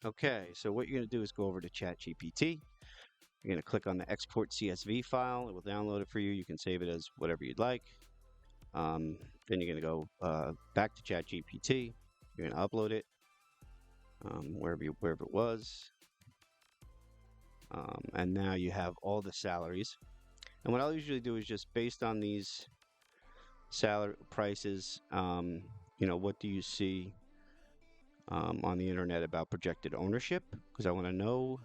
Okay, so what you're going to do is go over to ChatGPT. You're going to click on the export CSV file. It will download it for you. You can save it as whatever you'd like. Then you're going to go back to ChatGPT. You're going to upload it wherever it was. And now you have all the salaries. And what I'll usually do is just based on these salary prices, what do you see on the internet about projected ownership? Because I want to know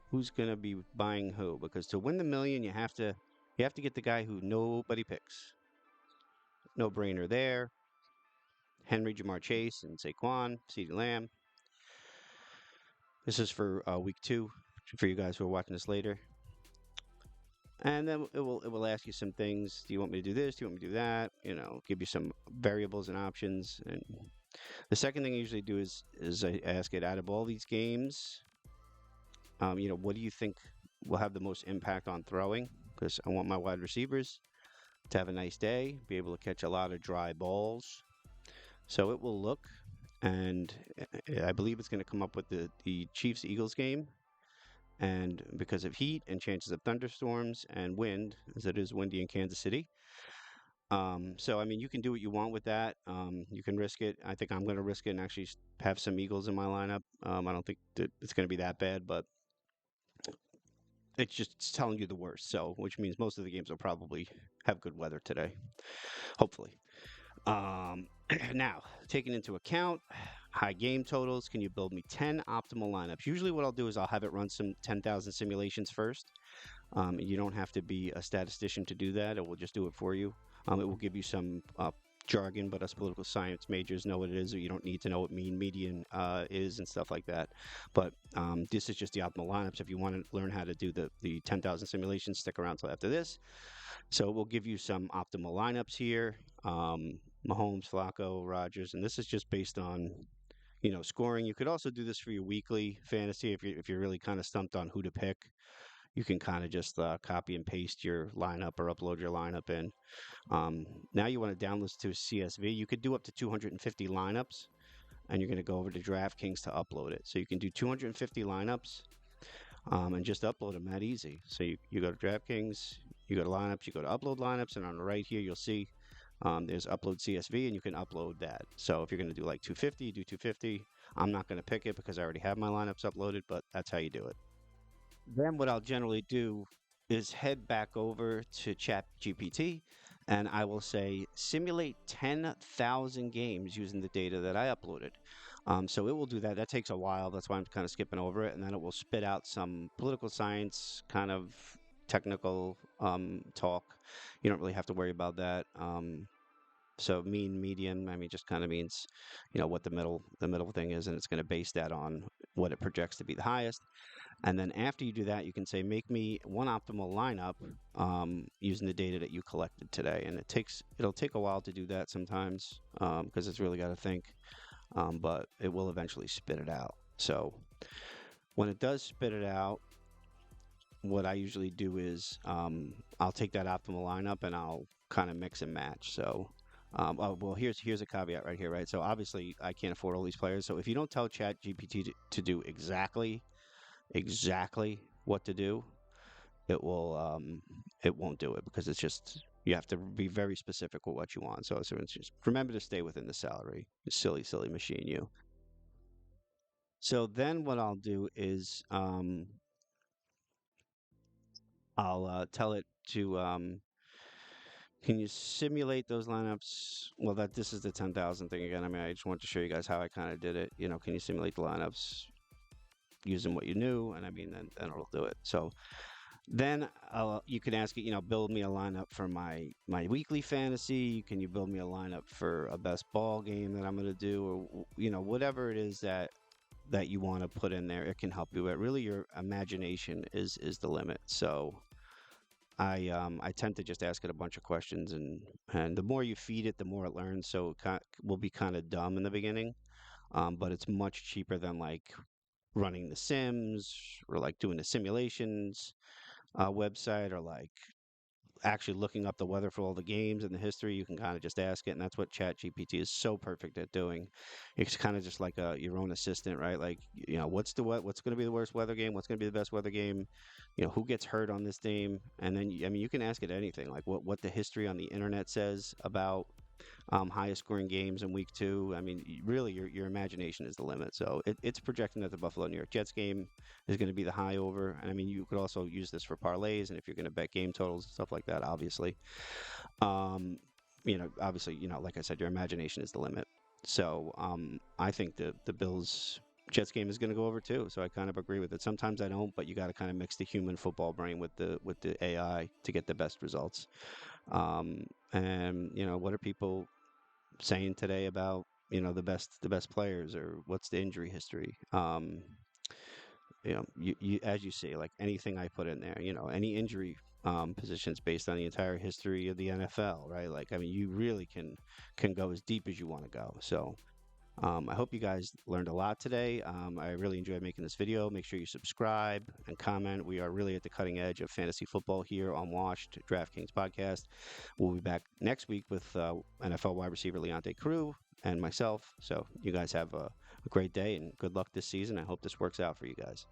who's going to be buying who. Because to win the million, you have to get the guy who nobody picks. No brainer there. Henry, Jamar Chase, and Saquon, CeeDee Lamb. This is for week 2 for you guys who are watching this later. And then it will ask you some things. Do you want me to do this? Do you want me to do that? Give you some variables and options. And the second thing I usually do is I ask it, out of all these games, what do you think will have the most impact on throwing? Because I want my wide receivers to have a nice day, be able to catch a lot of dry balls. So it will look, and I believe it's going to come up with the Chiefs Eagles game. And because of heat and chances of thunderstorms and wind, as it is windy in Kansas City. So, I mean, you can do what you want with that. You can risk it. I think I'm going to risk it and actually have some Eagles in my lineup. I don't think that it's going to be that bad, but it's telling you the worst. So, which means most of the games will probably have good weather today, hopefully. Um, Now, taking into account high game totals, can you build me 10 optimal lineups? Usually, what I'll do is I'll have it run some 10,000 simulations first. You don't have to be a statistician to do that. It will just do it for you. It will give you some jargon, but us political science majors know what it is, or you don't need to know what mean median is and stuff like that. But this is just the optimal lineups. If you want to learn how to do the 10,000 simulations, stick around till after this. So we'll give you some optimal lineups here. Mahomes, Flacco, Rogers, and this is just based on scoring. You could also do this for your weekly fantasy if you're really kind of stumped on who to pick. You can kind of just copy and paste your lineup or upload your lineup in. Now you want to download this to a CSV. You could do up to 250 lineups, and you're going to go over to DraftKings to upload it. So you can do 250 lineups and just upload them that easy. So you go to DraftKings, you go to lineups, you go to upload lineups, and on the right here you'll see there's upload CSV, and you can upload that. So if you're going to do like 250, you do 250. I'm not going to pick it because I already have my lineups uploaded, but that's how you do it. Then what I'll generally do is head back over to ChatGPT and I will say simulate 10,000 games using the data that I uploaded. So it will do that. That takes a while. That's why I'm kind of skipping over it. And then it will spit out some political science kind of technical talk. You don't really have to worry about that. So mean, median, I mean, just kind of means, what the middle thing is, and it's going to base that on what it projects to be the highest. And then after you do that, you can say, make me one optimal lineup using the data that you collected today. And it'll take a while to do that sometimes because it's really got to think, but it will eventually spit it out. So when it does spit it out, what I usually do is I'll take that optimal lineup and I'll kind of mix and match. So, well, here's a caveat right here, right? So obviously I can't afford all these players. So if you don't tell ChatGPT to do exactly what to do, it won't do it because it's just you have to be very specific with what you want. So it's just remember to stay within the salary. You silly machine, you. So then what I'll do is I'll tell it to can you simulate those lineups? Well, that this is the 10,000 thing again. I mean, I just want to show you guys how I kind of did it. Can you simulate the lineups using what you knew? And I mean, then it'll do it. So then you can ask it, build me a lineup for my weekly fantasy. Can you build me a lineup for a best ball game that I'm going to do, or whatever it is that you want to put in there. It can help you. But really, your imagination is the limit. So I tend to just ask it a bunch of questions, and the more you feed it, the more it learns. So it will be kind of dumb in the beginning, but it's much cheaper than like running the sims or like doing the simulations website or like actually looking up the weather for all the games and the history, you can kind of just ask it, and that's what ChatGPT is so perfect at doing. It's kind of just like your own assistant, right? Like, what's going to be the worst weather game? What's going to be the best weather game? Who gets hurt on this game? And then, I mean, you can ask it anything, like what the history on the internet says about highest scoring games in week two. I mean, really, your imagination is the limit. So it's projecting that the Buffalo New York Jets game is going to be the high over. And I mean, you could also use this for parlays and if you're going to bet game totals and stuff like that, obviously. Um, obviously, like I said, your imagination is the limit. So I think the Bills Jets game is going to go over too. So I kind of agree with it. Sometimes I don't, but you got to kind of mix the human football brain with the AI to get the best results. And what are people saying today about the best players, or what's the injury history? You as you see, like anything I put in there, any injury positions based on the entire history of the NFL, right? Like, I mean, you really can go as deep as you want to go. So I hope you guys learned a lot today. I really enjoyed making this video. Make sure you subscribe and comment. We are really at the cutting edge of fantasy football here on Washed DraftKings podcast. We'll be back next week with NFL wide receiver Leonte Crew and myself. So you guys have a great day and good luck this season. I hope this works out for you guys.